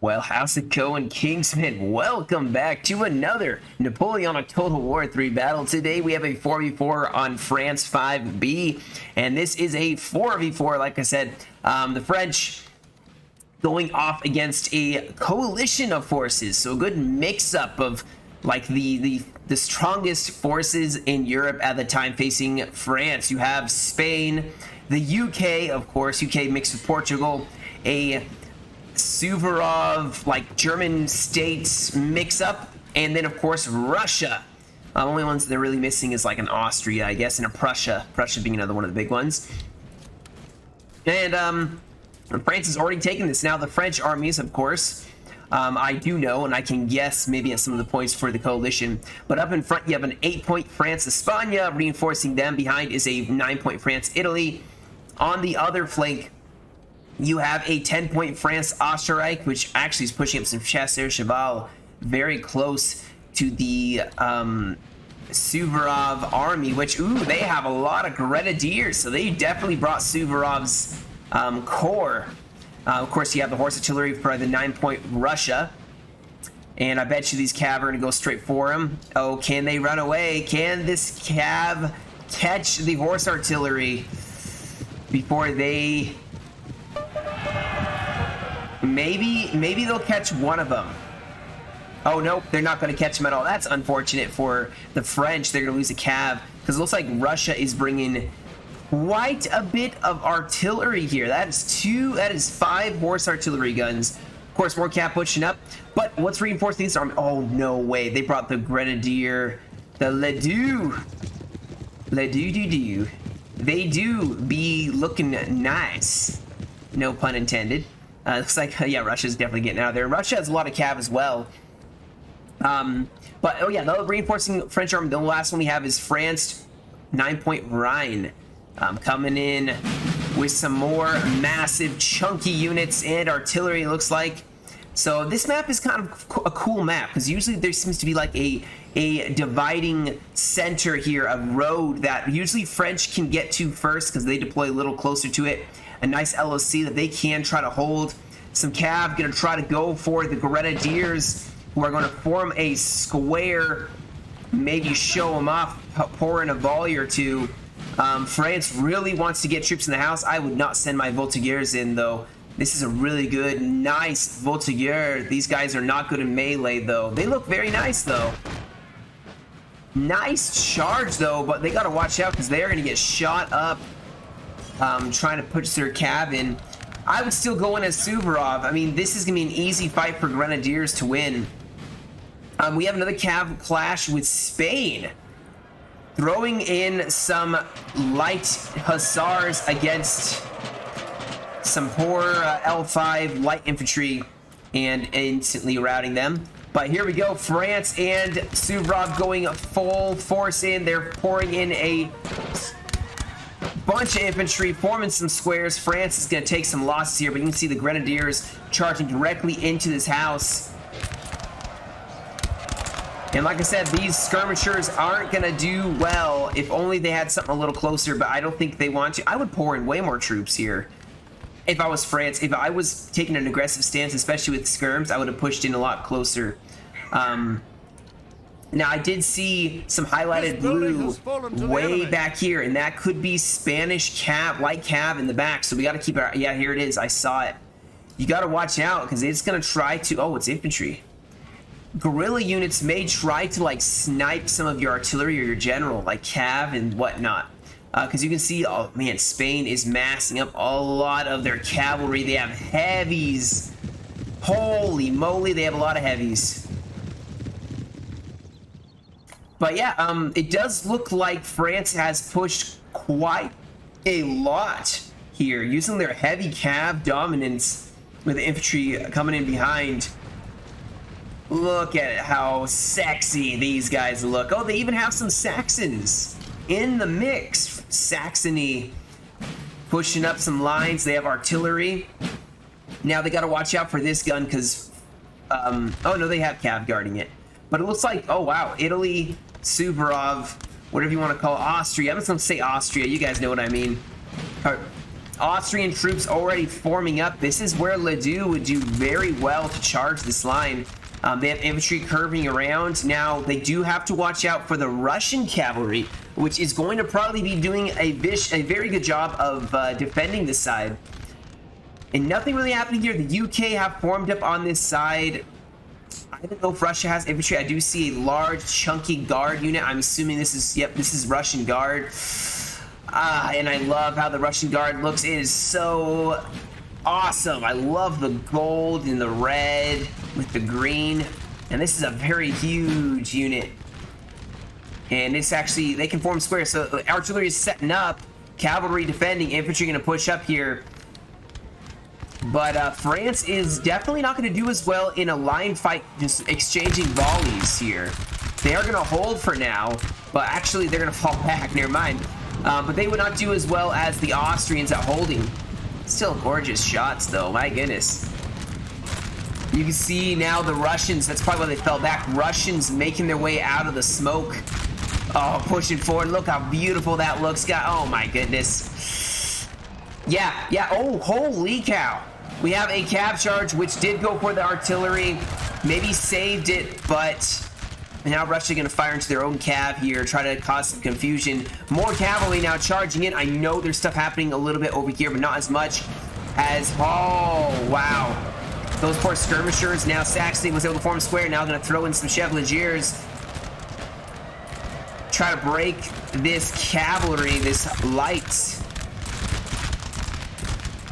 Well, how's it going, Kingston? Welcome back to another Napoleonic Total War 3 battle. Today we have a 4v4 on France 5B, and this is a 4v4, like I said. The French going off against a coalition of forces, so a good mix-up of like the strongest forces in Europe at the time facing France. You have Spain, the UK, of course, UK mixed with Portugal, a Suvorov, like German states mix-up, and then of course Russia. Only ones they're really missing is like an Austria, I guess, and a Prussia being another one of the big ones. And France has already taken this. Now the French armies, of course, I do know, and I can guess maybe at some of the points for the coalition, but up in front you have an 8-point France España reinforcing them. Behind is a 9-point France Italy. On the other flank you have a 10-point France Austria, which actually is pushing up some chasseurs cheval very close to the Suvorov army, which, ooh, they have a lot of grenadiers, so they definitely brought Suvorov's corps. Of course, you have the horse artillery for the 9-point Russia, and I bet you these cav are going to go straight for him. Oh, can they run away? Can this cav catch the horse artillery before they... Maybe they'll catch one of them. Oh, nope, they're not going to catch them at all. That's unfortunate for the French. They're going to lose a cav, because it looks like Russia is bringing quite a bit of artillery here. That is 5 horse artillery guns. Of course, more cav pushing up. But what's reinforcing this army? Oh, no way. They brought the Grenadier, the Ledoux. Ledoux. They do be looking nice. No pun intended. Looks like, yeah, Russia's definitely getting out of there. Russia has a lot of cav as well. But, oh yeah, the reinforcing French army, the last one we have is France 9-point Rhine. Coming in with some more massive, chunky units and artillery, it looks like. So this map is kind of a cool map, because usually there seems to be like a dividing center here, a road that usually French can get to first, because they deploy a little closer to it. A nice LOC that they can try to hold. Some cav gonna try to go for the Grenadiers, who are going to form a square, maybe show them off, pour in a volley or two. France really wants to get troops in the house. I would not send my Voltigeurs in, though. This is a really good, nice Voltigeur. These guys are not good in melee, though. They look very nice, though. Nice charge, though, but they got to watch out, because they are going to get shot up trying to push their cav in. I would still go in as Suvorov. I mean, this is going to be an easy fight for Grenadiers to win. We have another cav clash with Spain, throwing in some light hussars against some poor L5 light infantry and instantly routing them. But here we go, France and Suvorov going full force in. They're pouring in a bunch of infantry, forming some squares. France is going to take some losses here, but you can see the Grenadiers charging directly into this house. And like I said, these skirmishers aren't going to do well. If only they had something a little closer, but I don't think they want to. I would pour in way more troops here. If I was France, if I was taking an aggressive stance, especially with skirms, I would have pushed in a lot closer. Now, I did see some highlighted blue way back here, and that could be Spanish cav, light cav in the back, so we got to keep our... Yeah, here it is. I saw it. You got to watch out, because it's going to try to... Oh, it's infantry. Guerrilla units may try to, like, snipe some of your artillery or your general, like cav and whatnot. Because you can see, oh, man, Spain is massing up a lot of their cavalry. They have heavies. Holy moly, they have a lot of heavies. But yeah, it does look like France has pushed quite a lot here, using their heavy cav dominance with the infantry coming in behind. Look at how sexy these guys look. Oh, they even have some Saxons in the mix. Saxony pushing up some lines. They have artillery. Now they got to watch out for this gun because, oh no, they have cav guarding it. But it looks like, oh wow, Italy, Suvorov, whatever you want to call it, Austria. I'm just going to say Austria. You guys know what I mean. Austrian troops already forming up. This is where Ledoux would do very well to charge this line. They have infantry curving around. Now, they do have to watch out for the Russian cavalry, which is going to probably be doing a very good job of defending this side. And nothing really happening here. The UK have formed up on this side. I don't know if Russia has infantry. I do see a large, chunky guard unit. I'm assuming this is, yep, this is Russian guard. And I love how the Russian guard looks. It is so awesome. I love the gold and the red with the green. And this is a very huge unit. And it's actually, they can form squares. So artillery is setting up, cavalry defending, infantry going to push up here. But France is definitely not going to do as well in a line fight, just exchanging volleys here. They are going to hold for now, but actually they're going to fall back, never mind. But they would not do as well as the Austrians at holding. Still gorgeous shots though, my goodness. You can see now the Russians, that's probably why they fell back. Russians making their way out of the smoke. Oh, pushing forward. Look how beautiful that looks. Oh my goodness. Yeah, oh, holy cow. We have a cav charge, which did go for the artillery. Maybe saved it, but now Russia going to fire into their own cav here, try to cause some confusion. More cavalry now charging in. I know there's stuff happening a little bit over here, but not as much as... Oh, wow. Those poor skirmishers. Now Saxony was able to form square. Now going to throw in some chevaliers. Try to break this cavalry, this light.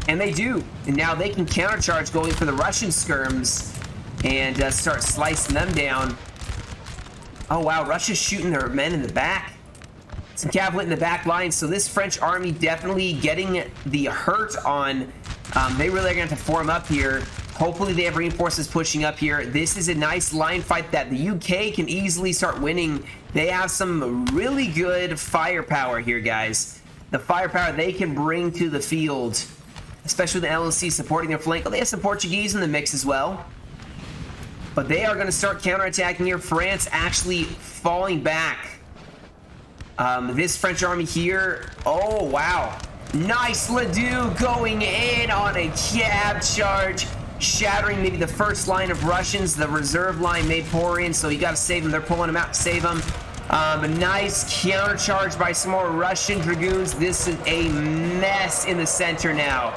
And they do. And now they can countercharge going for the Russian skirms and start slicing them down. Oh, wow. Russia's shooting their men in the back. Some cavalry in the back line. So this French army definitely getting the hurt on. They really are going to have to form up here. Hopefully they have reinforcements pushing up here. This is a nice line fight that the UK can easily start winning. They have some really good firepower here, guys. The firepower they can bring to the field. Especially the LNC supporting their flank. Well, they have some Portuguese in the mix as well. But they are going to start counterattacking here. France actually falling back. This French army here. Oh, wow. Nice Ledoux going in on a cav charge. Shattering maybe the first line of Russians. The reserve line may pour in, so you got to save them. They're pulling them out to save them. A nice counter charge by some more Russian dragoons. This is a mess in the center now.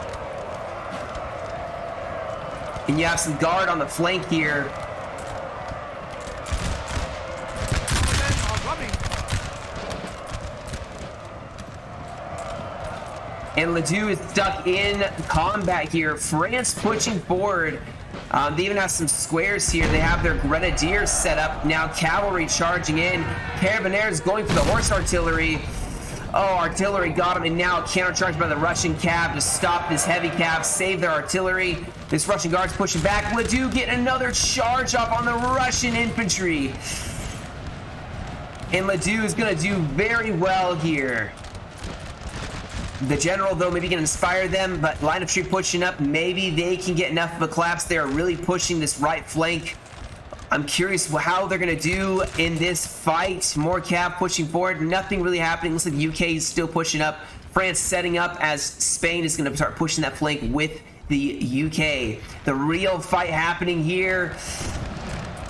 And you have some guard on the flank here. And Ledoux is stuck in combat here. France pushing forward. They even have some squares here. They have their grenadiers set up. Now cavalry charging in. Carabineers going for the horse artillery. Oh, artillery got him. And now countercharged by the Russian cav to stop this heavy cav. Save their artillery. This Russian guard's pushing back. Ledoux getting another charge off on the Russian infantry. And Ledoux is going to do very well here. The general, though, maybe can inspire them, but line of tree pushing up. Maybe they can get enough of a collapse. They are really pushing this right flank. I'm curious how they're going to do in this fight. More cav pushing forward. Nothing really happening. Looks like the UK is still pushing up. France setting up as Spain is going to start pushing that flank with the UK. The real fight happening here.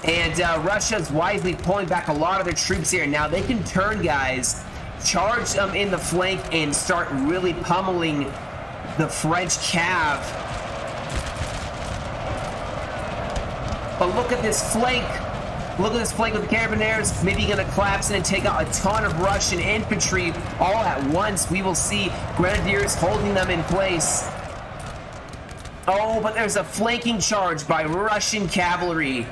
And Russia's wisely pulling back a lot of their troops here. Now they can turn, guys. Charge them in the flank and start really pummeling the French cav. But look at this flank. Look at this flank with the Carabineers. Maybe going to collapse in and take out a ton of Russian infantry all at once. We will see Grenadiers holding them in place. Oh, but there's a flanking charge by Russian cavalry.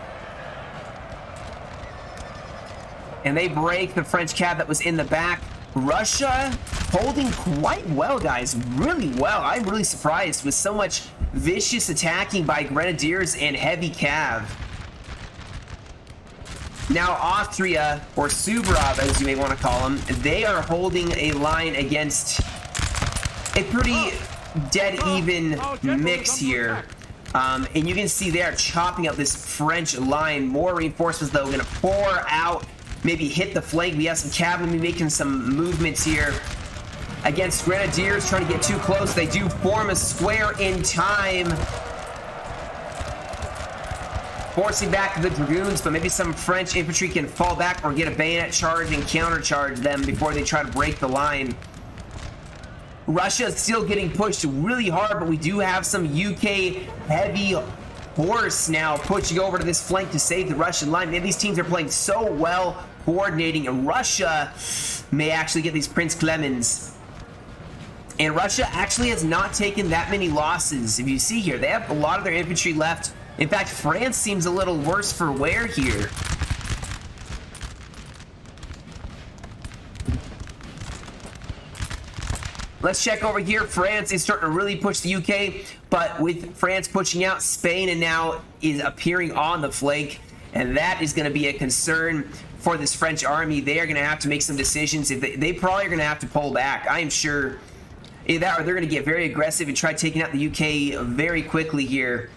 And they break the French cav that was in the back. Russia holding quite well, guys. Really well. I'm really surprised with so much vicious attacking by Grenadiers and heavy cav. Now Austria, or Suvorov as you may want to call them, they are holding a line against a pretty dead even mix here. And you can see they are chopping up this French line. More reinforcements, though, going to pour out. Maybe hit the flank. We have some cavalry making some movements here. against Grenadiers trying to get too close. They do form a square in time, forcing back the Dragoons, but maybe some French infantry can fall back or get a bayonet charge and countercharge them before they try to break the line. Russia is still getting pushed really hard, but we do have some UK heavy horse now pushing over to this flank to save the Russian line. Man, these teams are playing so well, coordinating, and Russia may actually get these Prince Clemens. And Russia actually has not taken that many losses. If you see here, they have a lot of their infantry left. In fact, France seems a little worse for wear here. Let's check over here. France is starting to really push the UK, but with France pushing out, Spain and now is appearing on the flank, and that is going to be a concern for this French army. They are going to have to make some decisions. If they probably are going to have to pull back, I am sure. Either that or they're going to get very aggressive and try taking out the UK very quickly here.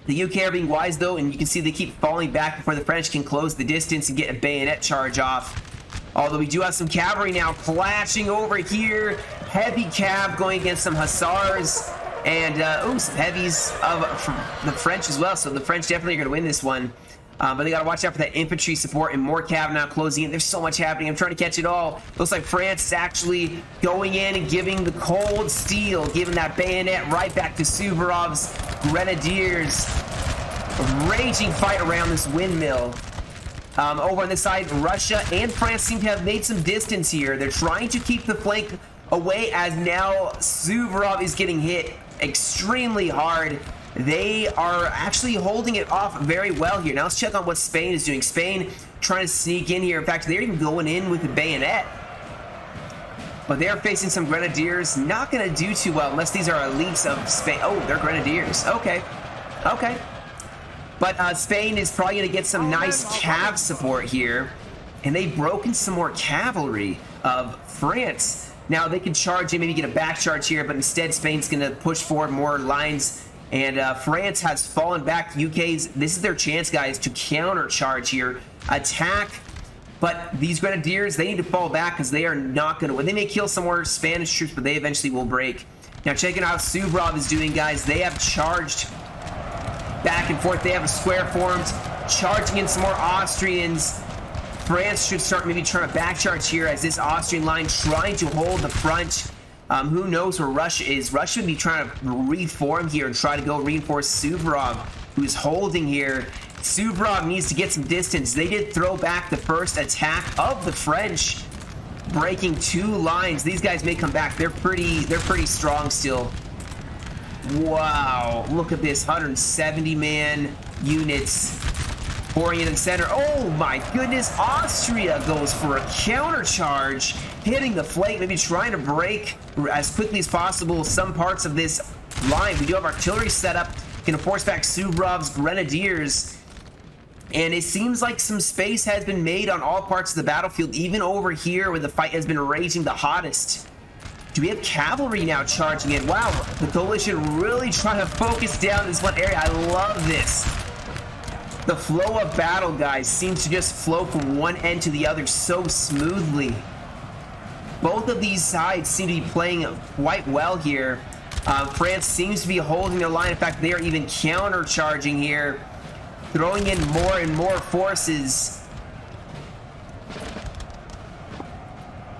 The UK are being wise though, and you can see they keep falling back before the French can close the distance and get a bayonet charge off. Although we do have some cavalry now clashing over here. Heavy cav going against some hussars, and some heavies of the French as well. So the French definitely are going to win this one. But they got to watch out for that infantry support and more cav now closing in. There's so much happening. I'm trying to catch it all. Looks like France is actually going in and giving the cold steel, giving that bayonet right back to Suvorov's Grenadiers. A raging fight around this windmill. Over on this side, Russia and France seem to have made some distance here. They're trying to keep the flank away as now Suvorov is getting hit extremely hard. They are actually holding it off very well here. Now let's check on what Spain is doing. Spain trying to sneak in here. In fact, they're even going in with the bayonet. But they're facing some Grenadiers. Not going to do too well unless these are elites of Spain. Oh, they're Grenadiers. Okay. Okay. But Spain is probably going to get some nice cav support here. And they've broken some more cavalry of France. Now they can charge and maybe get a back charge here, but instead Spain's going to push forward more lines. And France has fallen back. UK's, this is their chance, guys, to counter charge here. Attack. But these Grenadiers, they need to fall back because they are not going to win. They may kill some more Spanish troops, but they eventually will break. Now checking out how Suvorov is doing, guys. They have charged back and forth. They have a square formed, charging in some more Austrians. France should start maybe trying to back charge here as this Austrian line trying to hold the front. Who knows where Russia is? Russia would be trying to reform here and try to go reinforce Suvorov, who is holding here. Suvorov needs to get some distance. They did throw back the first attack of the French, breaking two lines. These guys may come back. They're pretty strong still. Wow, look at this 170-man units pouring in the center. Oh my goodness, Austria goes for a counter charge, hitting the flank, maybe trying to break as quickly as possible some parts of this line. We do have artillery set up, can force back Suvorov's Grenadiers, and it seems like some space has been made on all parts of the battlefield, even over here where the fight has been raging the hottest. Do we have cavalry now charging in? Wow, the coalition really trying to focus down this one area. I love this. The flow of battle, guys, seems to just flow from one end to the other so smoothly. Both of these sides seem to be playing quite well here. France seems to be holding their line. In fact, they are even counter-charging here, throwing in more and more forces.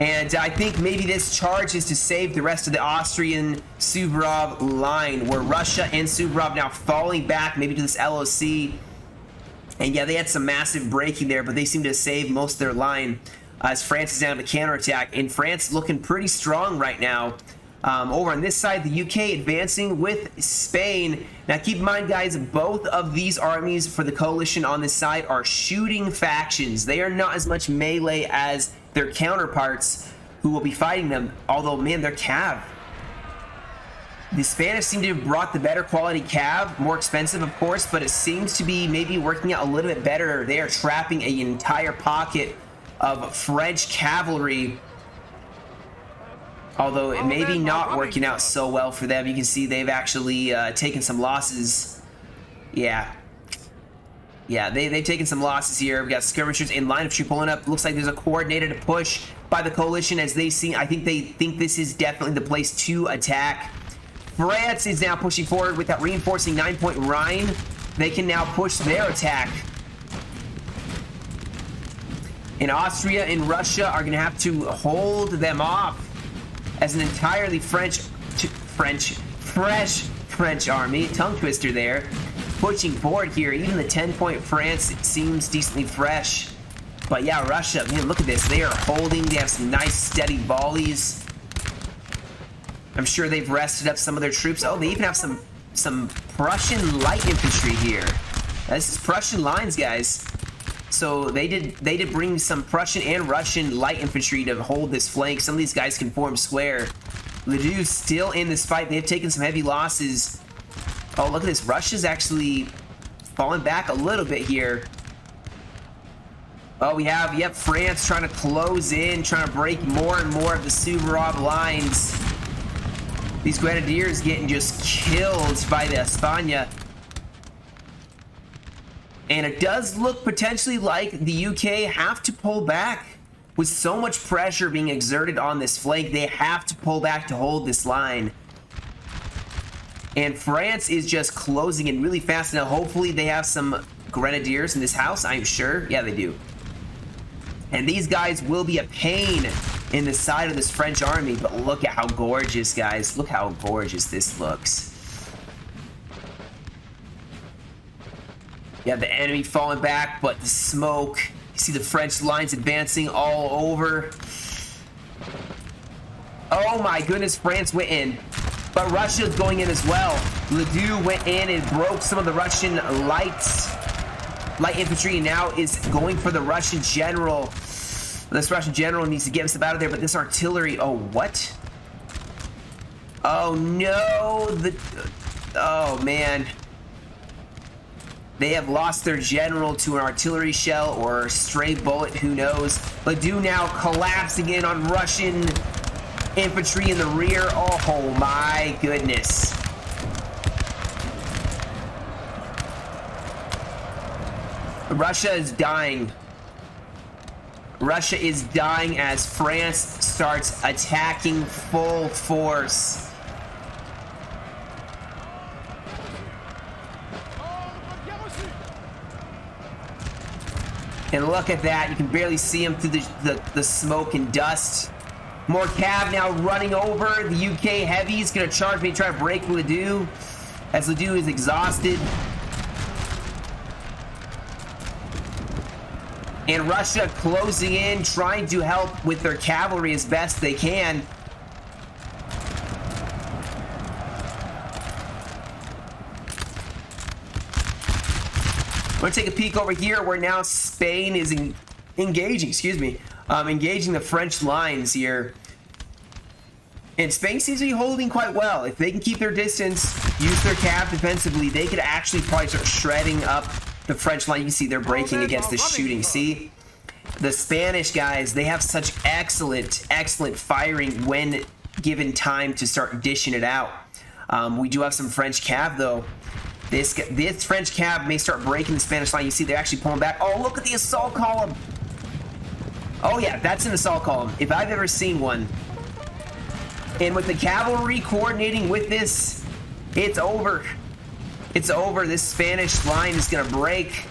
And I think maybe this charge is to save the rest of the Austrian Suvorov line, where Russia and Suvorov now falling back maybe to this LOC. And yeah, they had some massive breaking there, but they seem to save most of their line as France is down to counterattack. And France looking pretty strong right now. Over on this side, the UK advancing with Spain. Now keep in mind, guys, both of these armies for the coalition on this side are shooting factions. They are not as much melee as their counterparts who will be fighting them. Although, man, they're cav. The Spanish seem to have brought the better quality cav, more expensive of course, but it seems to be maybe working out a little bit better. They are trapping an entire pocket of French cavalry, although it may be not working out so well for them. You can see they've actually taken some losses. Yeah. Yeah, they've taken some losses here. We've got skirmishers in line infantry pulling up. Looks like there's a coordinated push by the coalition as they see. I think they think this is definitely the place to attack. France is now pushing forward with that reinforcing 9-point Rhine. They can now push their attack. And Austria and Russia are going to have to hold them off as an entirely fresh French army. Tongue twister there. Pushing forward here. Even the 10-point France seems decently fresh. But yeah, Russia, man, look at this. They are holding. They have some nice steady volleys. I'm sure they've rested up some of their troops. Oh, they even have some Prussian light infantry here. This is Prussian lines, guys. So they did bring some Prussian and Russian light infantry to hold this flank. Some of these guys can form square. Ledoux's still in this fight. They've taken some heavy losses. Oh, look at this. Russia's actually falling back a little bit here. Oh, we have, yep, France trying to close in, trying to break more and more of the Suvorov lines. These grenadiers getting just killed by the España. And it does look potentially like the UK have to pull back. With so much pressure being exerted on this flank, they have to pull back to hold this line. And France is just closing in really fast. Now, hopefully they have some grenadiers in this house, I'm sure. Yeah, they do. And these guys will be a pain in the side of this French army. But look at how gorgeous, guys. Look how gorgeous this looks. Yeah, the enemy falling back, but the smoke. You see the French lines advancing all over. Oh my goodness, France went in. But Russia's going in as well. Ledoux went in and broke some of the Russian light infantry, and now is going for the Russian general. This Russian general needs to get himself out of there, but this artillery, oh, what? Oh, no. Oh, man. They have lost their general to an artillery shell or a stray bullet, who knows. Ledoux now collapsing in on Russian infantry in the rear. Oh my goodness. Russia is dying. Russia is dying as France starts attacking full force. And look at that. You can barely see them through the smoke and dust. More cav now running over. The UK heavy's going to charge me, try to break Ledoux, as Ledoux is exhausted. And Russia closing in, trying to help with their cavalry as best they can. We're going to take a peek over here where now Spain is engaging the French lines here. And Spain seems to be holding quite well. If they can keep their distance, use their cav defensively, they could actually probably start shredding up the French line. You can see they're breaking against the shooting. See? The Spanish guys, they have such excellent firing when given time to start dishing it out. We do have some French cav, though. This French cav may start breaking the Spanish line. You see they're actually pulling back. Oh, look at the assault column. Oh, yeah, that's an assault column, if I've ever seen one. And with the cavalry coordinating with this, it's over. It's over. This Spanish line is going to break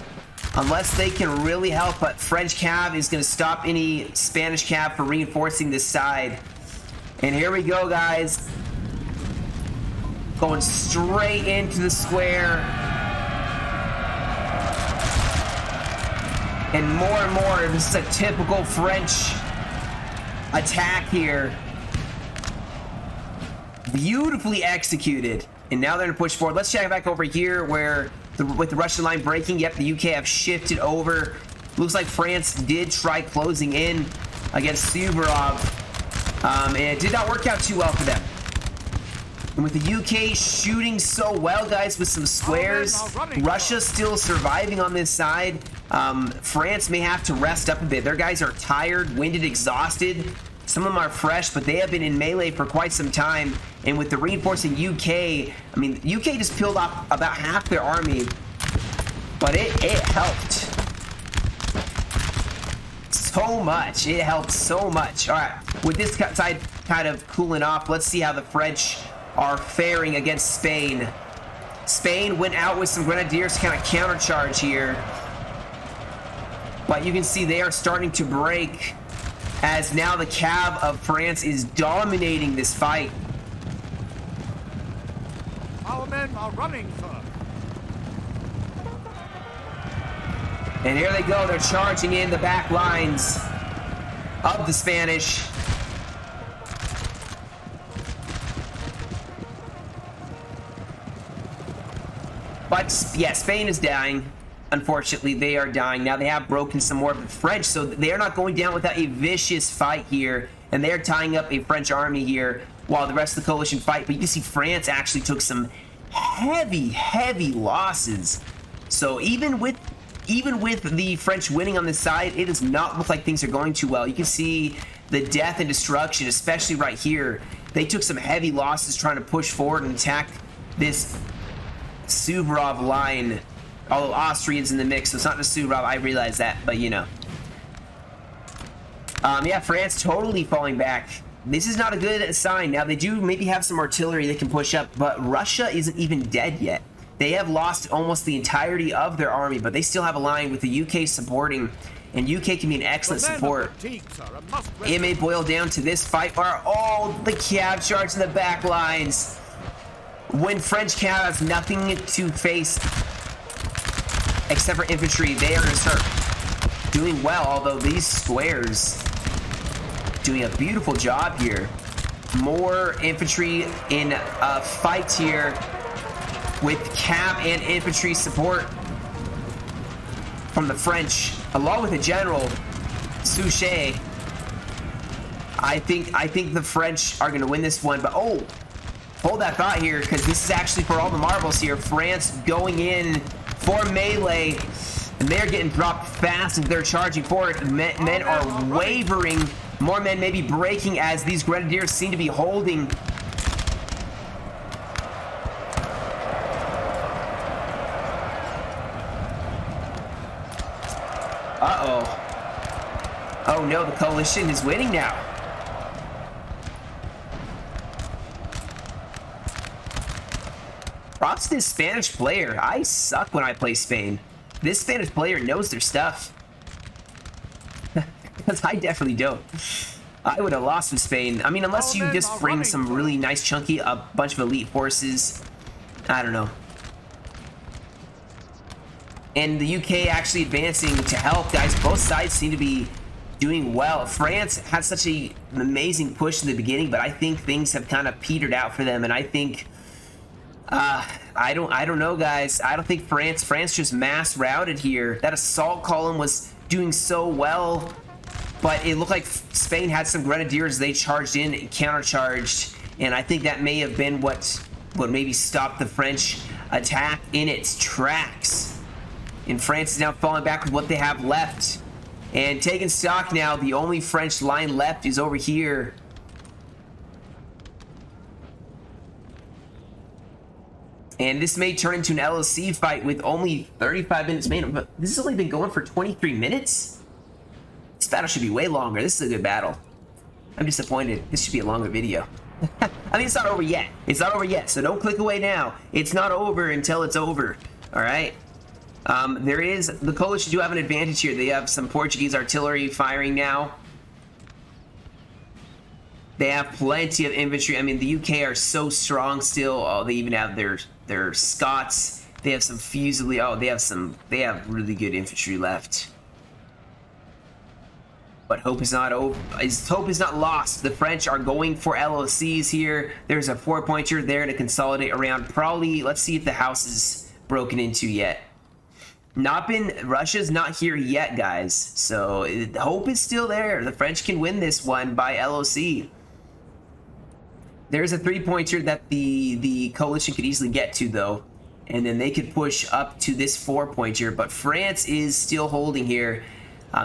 unless they can really help. But French cav is going to stop any Spanish cav from reinforcing this side. And here we go, guys. Going straight into the square. And more, this is a typical French attack here. Beautifully executed. And now they're going to push forward. Let's check back over here where, with the Russian line breaking, yep, the UK have shifted over. Looks like France did try closing in against Suvorov. And it did not work out too well for them. And with the UK shooting so well, guys, with some squares, Russia still surviving on this side. France may have to rest up a bit. Their guys are tired, winded, exhausted. Some of them are fresh, but they have been in melee for quite some time. And with the reinforcing UK, I mean, UK just peeled off about half their army. But it helped so much. It helped so much. All right, with this side kind of cooling off, let's see how the French are faring against Spain. Spain went out with some grenadiers to kind of countercharge here. But you can see they are starting to break as now the cav of France is dominating this fight. Our men are running, sir. And here they go. They're charging in the back lines of the Spanish. But yeah, Spain is dying. Unfortunately, they are dying. Now they have broken some more of the French, so they are not going down without a vicious fight here. And they are tying up a French army here while the rest of the coalition fight. But you can see France actually took some heavy losses. So even with the French winning on this side, it does not look like things are going too well. You can see the death and destruction, especially right here. They took some heavy losses trying to push forward and attack this Suvorov line. Although Austria's in the mix, so it's not just Suvorov, I realize that, but you know. Yeah, France totally falling back. This is not a good sign. Now, they do maybe have some artillery they can push up, but Russia isn't even dead yet. They have lost almost the entirety of their army, but they still have a line with the UK supporting, and UK can be an excellent support. It may boil down to this fight where all the cav charge in the back lines. When French cav has nothing to face except for infantry, they are going to start doing well, although these squares doing a beautiful job here. More infantry in a fight here with cav and infantry support from the French, along with the general Suchet. I think the French are going to win this one, but oh, hold that thought here, because this is actually for all the marbles here. France going in for melee, and they're getting dropped fast as they're charging forward. Men are wavering. More men may be breaking as these grenadiers seem to be holding. Uh-oh. Oh no, the coalition is winning now. Props to this Spanish player. I suck when I play Spain. This Spanish player knows their stuff. Because I definitely don't. I would have lost with Spain. I mean, unless you just bring some really nice chunky, a bunch of elite forces. I don't know. And the UK actually advancing to help, guys. Both sides seem to be doing well. France had such an amazing push in the beginning, but I think things have kind of petered out for them. And I think, I don't know, guys. I don't think France just mass routed here. That assault column was doing so well. But it looked like Spain had some grenadiers. They charged in and countercharged, and I think that may have been what maybe stopped the French attack in its tracks. And France is now falling back with what they have left. And taking stock now, the only French line left is over here. And this may turn into an LOC fight with only 35 minutes remaining. But this has only been going for 23 minutes? This battle should be way longer. This is a good battle. I'm disappointed. This should be a longer video. I mean, it's not over yet. It's not over yet, so don't click away now. It's not over until it's over. All right? The coalition do have an advantage here. They have some Portuguese artillery firing now. They have plenty of infantry. I mean, the UK are so strong still. Oh, they even have their Scots. They have some Fusiliers. Oh, they have really good infantry left. But hope is not over. Hope is not lost. The French are going for LOCs here. There's a 4-pointer there to consolidate around. Probably, let's see if the house is broken into yet. Russia's not here yet, guys. So hope is still there. The French can win this one by LOC. There's a 3-pointer that the coalition could easily get to, though. And then they could push up to this 4-pointer. But France is still holding here.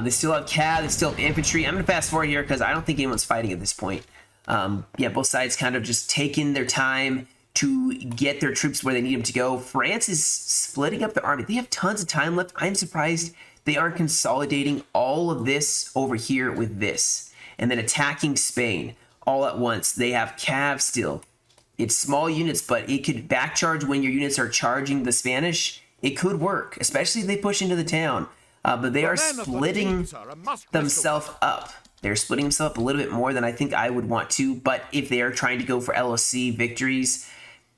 They still have cav, they still have infantry. I'm going to fast forward here because I don't think anyone's fighting at this point. Yeah, both sides kind of just taking their time, to get their troops where they need them to go. France is splitting up their army. They have tons of time left. I'm surprised they aren't consolidating all of this over here with this and then attacking Spain all at once. They have cav still. It's small units, but it could back charge when your units are charging the Spanish. It could work, especially if they push into the town. But they are splitting themselves up. They're splitting themselves up a little bit more than I think I would want to. But if they are trying to go for LOC victories,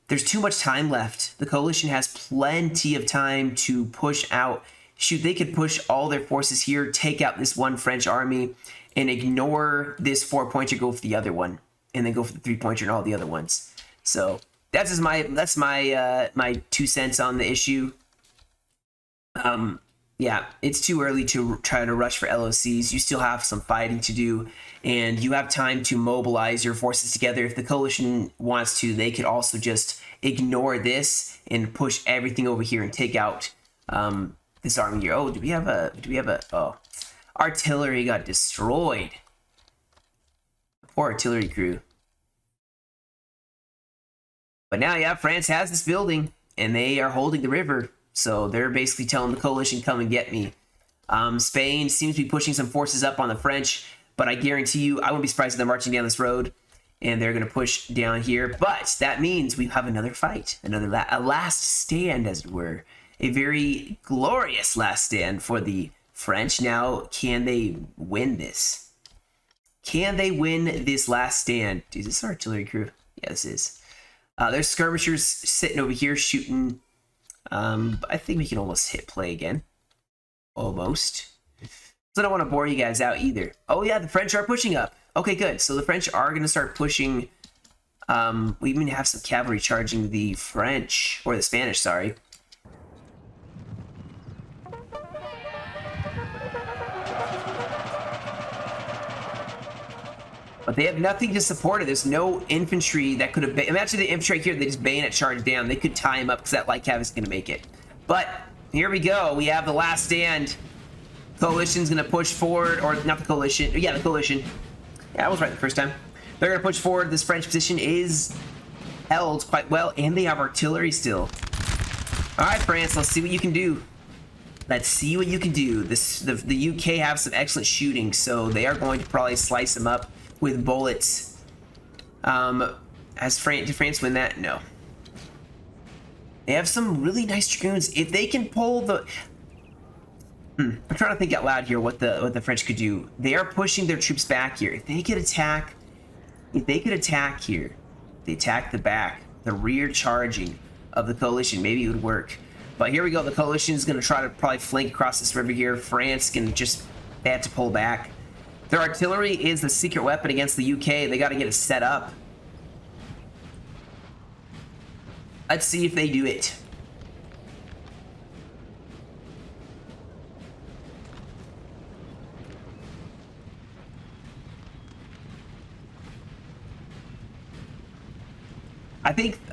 there's too much time left. The coalition has plenty of time to push out. Shoot, they could push all their forces here, take out this one French army, and ignore this 4-pointer, go for the other one, and then go for the 3-pointer and all the other ones. So that's my 2 cents on the issue. Yeah, it's too early to try to rush for LOCs. You still have some fighting to do, and you have time to mobilize your forces together. If the coalition wants to, they could also just ignore this and push everything over here and take out this army here. Oh, do we have a? Oh, artillery got destroyed. Poor artillery crew. But now, yeah, France has this building, and they are holding the river. So they're basically telling the coalition, come and get me. Spain seems to be pushing some forces up on the French, but I guarantee you, I wouldn't be surprised if they're marching down this road, and they're going to push down here. But that means we have another fight, a last stand, as it were. A very glorious last stand for the French. Now, can they win this? Can they win this last stand? Is this artillery crew? Yeah, this is. There's skirmishers sitting over here shooting. I think we can almost hit play again. Almost. So I don't want to bore you guys out either. Oh yeah, the French are pushing up. Okay, good. So the French are going to start pushing. We even have some cavalry charging the French, or the Spanish, sorry. But they have nothing to support it. There's no infantry that could have been. Imagine the infantry right here, they just bayonet charge down. They could tie him up because that light cav is going to make it. But here we go. We have the last stand. Coalition's going to push forward, or not the coalition. Yeah, the coalition. Yeah, I was right the first time. They're going to push forward. This French position is held quite well, and they have artillery still. All right, France, let's see what you can do. Let's see what you can do. The UK have some excellent shooting, so they are going to probably slice them up with bullets. Did France win that? No. They have some really nice dragoons. If they can pull the... I'm trying to think out loud here what the French could do. They are pushing their troops back here. If they could attack here, they attack the back, the rear charging of the coalition, maybe it would work. But here we go. The coalition is going to try to probably flank across this river here. France can just... They have to pull back. Their artillery is the secret weapon against the UK. They got to get it set up. Let's see if they do it.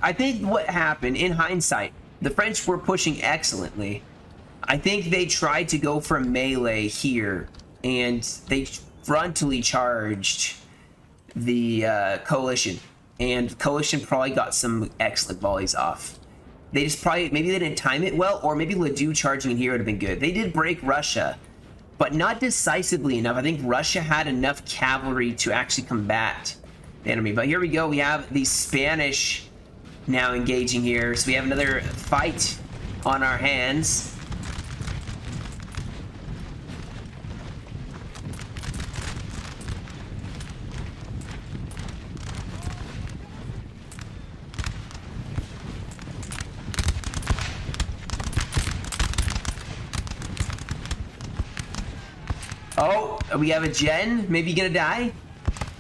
I think what happened in hindsight, the French were pushing excellently. I think they tried to go for melee here, and they frontally charged the coalition, and coalition probably got some excellent volleys off. They just maybe they didn't time it well, or maybe Ledoux charging in here would have been good. They did break Russia, but not decisively enough. I think Russia had enough cavalry to actually combat the enemy. But here we go. We have the Spanish now engaging here, so we have another fight on our hands. Oh, we have a gen. Maybe gonna die?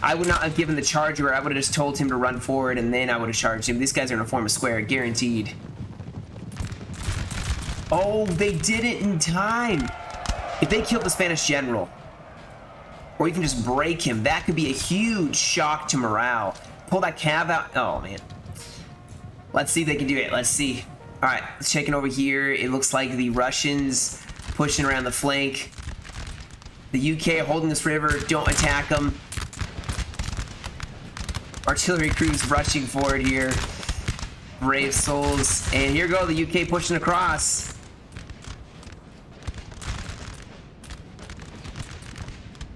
I would not have given the charger. I would have just told him to run forward, and then I would have charged him. These guys are gonna form a square, guaranteed. Oh, they did it in time. If they killed the Spanish general, or even just break him, that could be a huge shock to morale. Pull that cav out. Oh, man. Let's see if they can do it. Let's see. All right, let's check in over here. It looks like the Russians pushing around the flank. The UK holding this river. Don't attack them. Artillery crews rushing forward here. Brave souls. And here go the UK pushing across.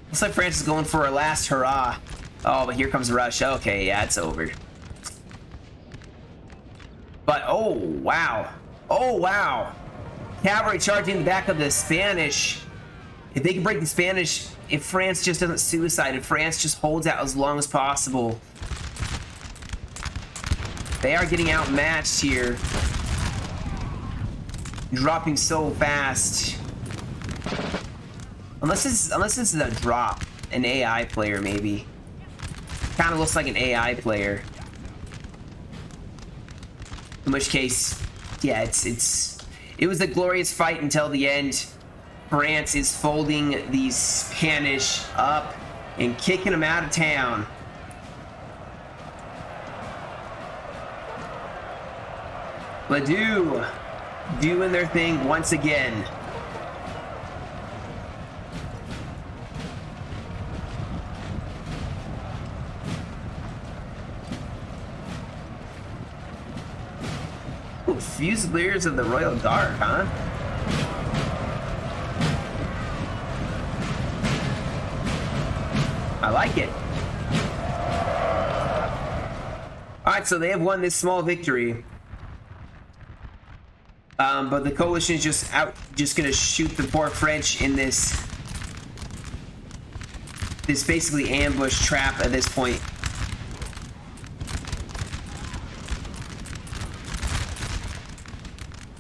Looks like France is going for a last hurrah. Oh, but here comes the rush. Okay, yeah, it's over. But, oh, wow. Oh, wow. Cavalry charging the back of the Spanish. If they can break the Spanish, if France just doesn't suicide, if France just holds out as long as possible. They are getting outmatched here. Dropping so fast. Unless this is a drop. An AI player, maybe. Kind of looks like an AI player. In which case, yeah, it was a glorious fight until the end. France is folding the Spanish up and kicking them out of town. Ledoux doing their thing once again. Ooh, Fusiliers of the Royal Guard, huh? I like it. Alright, so they have won this small victory. But the coalition is just gonna shoot the poor French in this basically ambush trap at this point.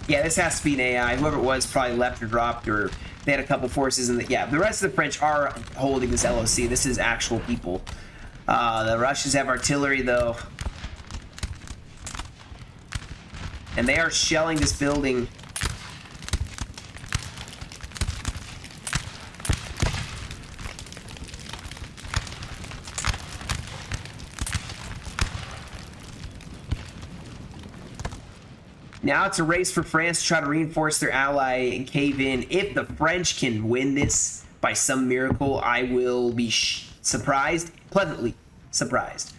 Yeah, this has to be an AI. Whoever it was probably left or dropped, or they had a couple forces in the... Yeah, the rest of the French are holding this LOC. This is actual people. The Russians have artillery, though. And they are shelling this building. Now it's a race for France to try to reinforce their ally and cave in. If the French can win this by some miracle, I will be surprised, pleasantly surprised.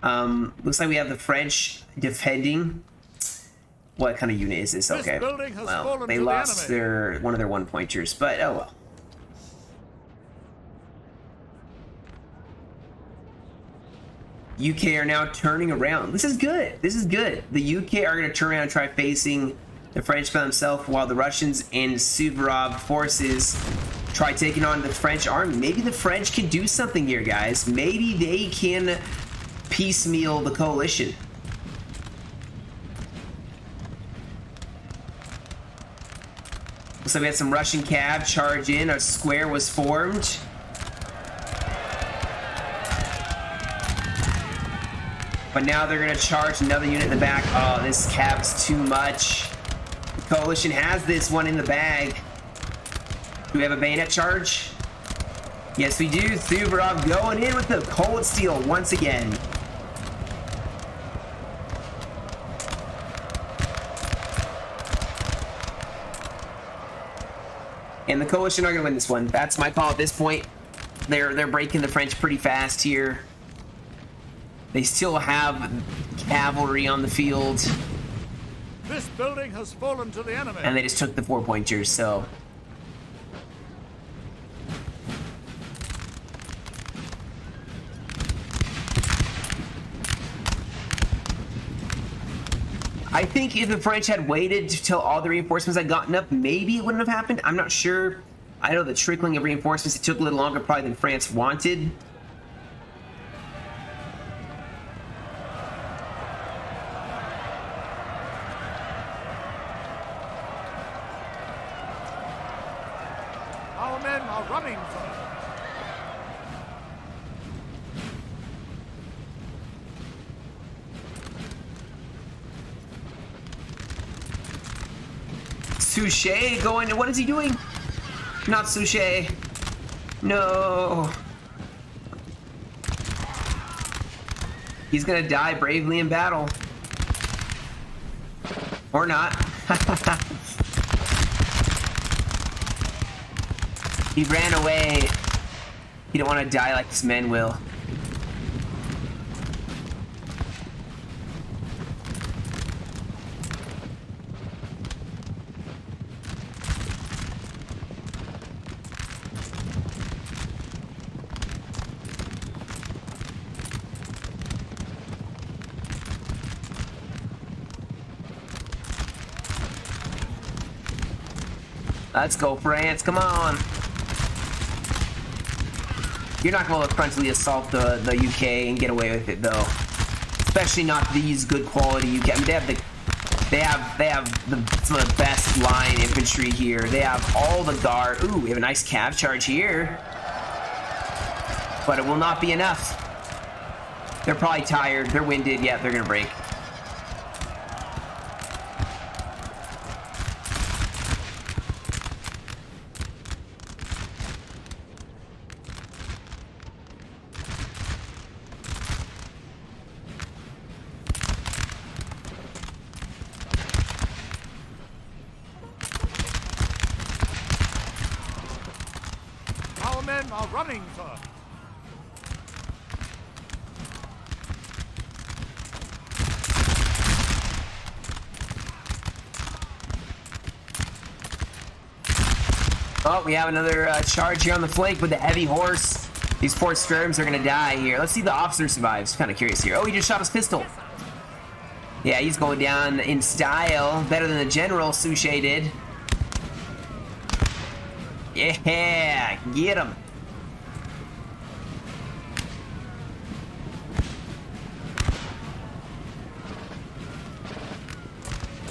Looks like we have the French defending. What kind of unit is this? Okay, well, they lost one of their one-pointers, but oh well. UK are now turning around. This is good. This is good. The UK are going to turn around and try facing the French by themselves, while the Russians and Suvorov forces try taking on the French army. Maybe the French can do something here, guys. Maybe they can piecemeal the coalition. So we had some Russian cav charge in. A square was formed. But now they're going to charge another unit in the back. Oh, this cav's too much. The coalition has this one in the bag. Do we have a bayonet charge? Yes, we do. Suvorov going in with the cold steel once again. And the coalition are going to win this one. That's my call at this point. They're breaking the French pretty fast here. They still have cavalry on the field. This building has fallen to the enemy. And they just took the 4-pointers, so. I think if the French had waited till all the reinforcements had gotten up, maybe it wouldn't have happened. I'm not sure. I know the trickling of reinforcements, it took a little longer probably than France wanted. Our men are running for it. Suchet going, what is he doing? Not Suchet. No. He's gonna die bravely in battle. Or not. He ran away. He don't want to die like his men will. Let's go, France. Come on. You're not going to frontally assault the UK and get away with it, though. Especially not these good quality UK. I mean, they have some of the best line infantry here. They have all the guard. Ooh, we have a nice cav charge here. But it will not be enough. They're probably tired. They're winded. Yeah, they're going to break. Our men are running, sir. Oh, we have another charge here on the flank with the heavy horse. These poor skirms are going to die here. Let's see if the officer survives. Kind of curious here. Oh, he just shot his pistol. Yeah, he's going down in style. Better than the general, Suchet did. Yeah, get him.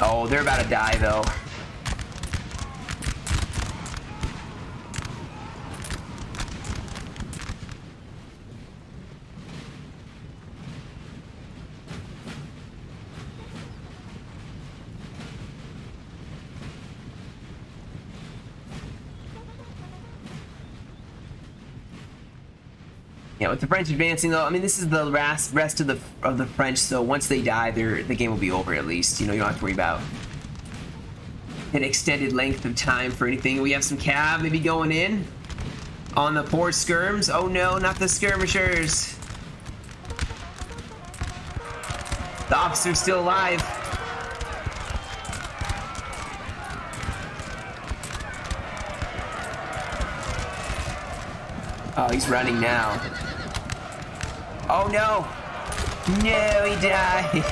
Oh, they're about to die, though. Yeah, with the French advancing though, I mean this is the rest of the French. So once they die, the game will be over at least. You know, you don't have to worry about an extended length of time for anything. We have some cav maybe going in on the poor skirms. Oh no, not the skirmishers. The officer's still alive. Oh, he's running now. Oh no! No, he died!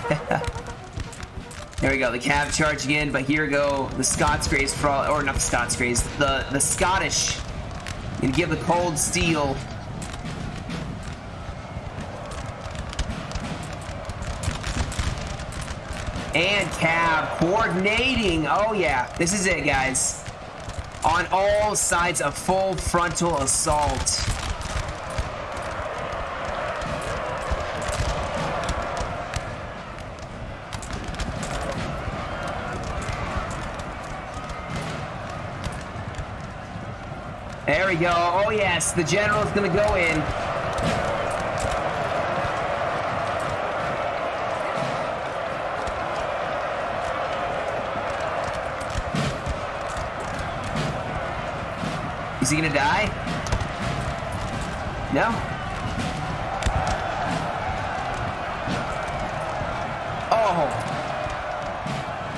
There we go, the cav charge again, but here we go, the Scots Greys, or not the Scots Greys, the Scottish. Gonna give the cold steel. And cav coordinating. Oh yeah, this is it, guys. On all sides, a full frontal assault. There we go. Oh yes, the general's gonna go in. Is he gonna die? No? Oh!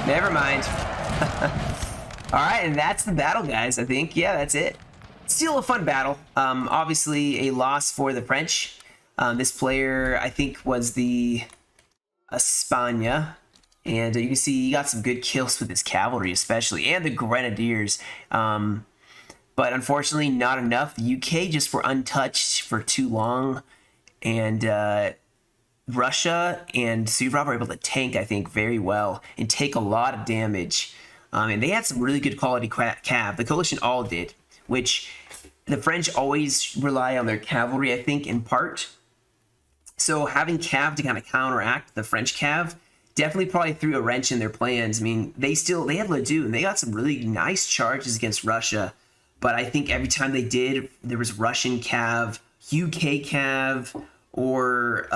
Never mind. Alright, and that's the battle, guys, I think. Yeah, that's it. Still a fun battle. Obviously a loss for the French. This player, I think, was the España. And you can see he got some good kills with his cavalry, especially, and the grenadiers. But unfortunately, not enough. The UK just were untouched for too long. And Russia and Suvorov were able to tank, I think, very well and take a lot of damage. And they had some really good quality cav. The coalition all did, which the French always rely on their cavalry, I think, in part. So having cav to kind of counteract the French cav definitely probably threw a wrench in their plans. I mean, they had Ledue, and they got some really nice charges against Russia. But I think every time they did, there was Russian cav, UK cav, or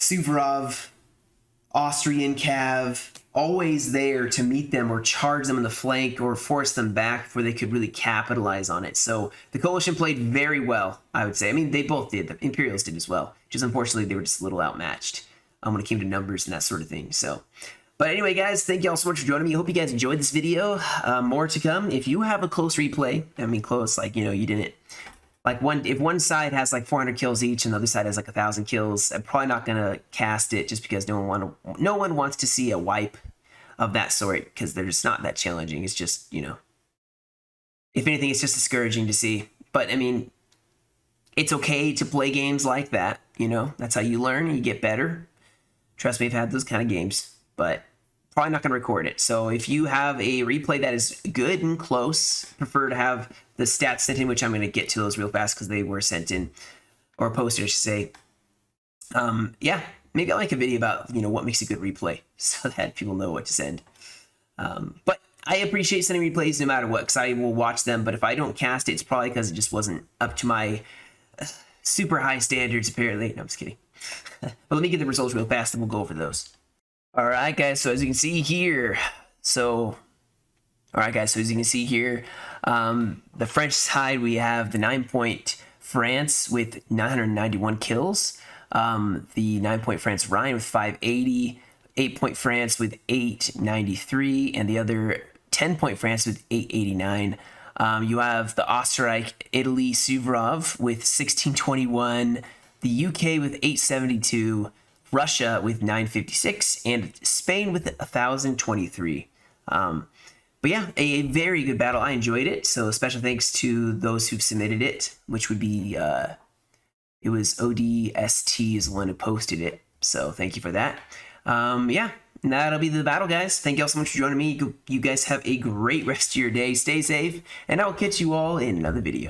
Suvorov, Austrian cav, always there to meet them or charge them in the flank or force them back before they could really capitalize on it. So the coalition played very well, I would say. I mean, they both did. The Imperials did as well. Just unfortunately, they were just a little outmatched when it came to numbers and that sort of thing. So, but anyway, guys, thank you all so much for joining me. I hope you guys enjoyed this video. More to come. If you have a close replay, I mean close, like, you know, you didn't, like if one side has like 400 kills each and the other side has like 1,000 kills, I'm probably not going to cast it just because no one wants to see a wipe. of that sort, because they're just not that challenging. It's just, you know, if anything, it's just discouraging to see. But I mean, it's okay to play games like that, you know. That's how you learn and you get better. Trust me, I've had those kind of games, but probably not going to record it. So if you have a replay that is good and close, prefer to have the stats sent in, which I'm going to get to those real fast because they were sent in, or posted, I should say. Yeah, maybe I'll make a video about, you know, what makes a good replay so that people know what to send. But I appreciate sending replays no matter what, because I will watch them. But if I don't cast it, it's probably because it just wasn't up to my super high standards, apparently. No, I'm just kidding. But let me get the results real fast and we'll go over those. All right, guys. So as you can see here, the French side, we have the 9-point France with 991 kills. The 9-point France Ryan with 580. 8-point France with 893, and the other 10-point France with 889. You have the Austria, Italy, Suvorov with 1621, the UK with 872, Russia with 956, and Spain with 1023. But yeah, a very good battle. I enjoyed it. So special thanks to those who've submitted it, which would be, it was ODST is the one who posted it. So thank you for that. Yeah, that'll be the battle, guys. Thank you all so much for joining me. You guys have a great rest of your day. Stay safe, and I'll catch you all in another video.